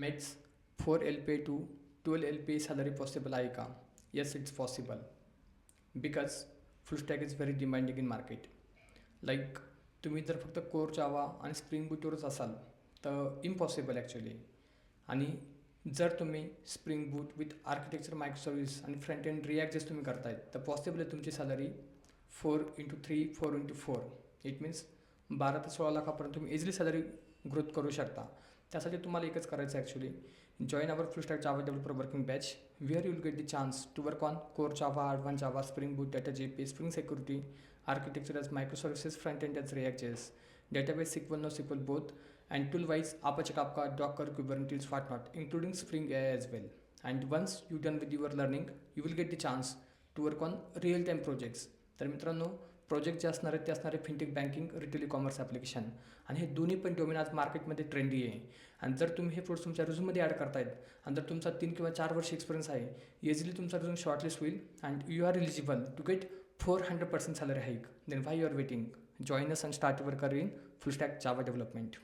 Makes 4 LPA to 12 LPA salary possible आहे का? Yes, it's possible because full stack is very demanding in market. Like तुम्ही जर फक्त core Java आणि spring बूटवरच असाल तर इम्पॉसिबल ॲक्च्युली. आणि जर तुम्ही spring boot with architecture micro service आणि फ्रंट एंड रिॲक्ट जर तुम्ही करतायत तर पॉसिबल आहे तुमची salary 4x3 4x4 it means 12 ते 16 लाखापर्यंत तुम्ही इझिली सॅलरी ग्रोथ करू शकता. त्यासाठी तुम्हाला एकच करायचं आहे actually. Join our full stack Java developer working batch where you'll get the chance to work on core Java, advance Java, Spring Boot, data JPA, Spring Security, architecture as micro services, front end as React JS, database SQL, NoSQL both, and tool-wise Apache Kafka, Docker, Kubernetes, whatnot, including Spring AI as well. And once you're done with your learning, you will get the chance to work on real-time projects. तर मित्रांनो, project जे असणार आहेत ते असणारे fintech, banking, retail e commerce application, आणि हे दोन्ही पण डोमेन आज मार्केटमध्ये ट्रेंडी आहे. आणि जर तुम्ही हे प्रोजेक्ट तुमच्या रिझ्यूममध्ये ॲड करतायत आणि जर तुमचा 3 किंवा 4 वर्ष एक्सपिरियन्स आहे, इझिली तुमचा रिझ्यूम शॉर्टलिस्ट होईल and you are eligible to get 400% salary hike. Then why you are waiting? Join us and start your career in full stack Java development.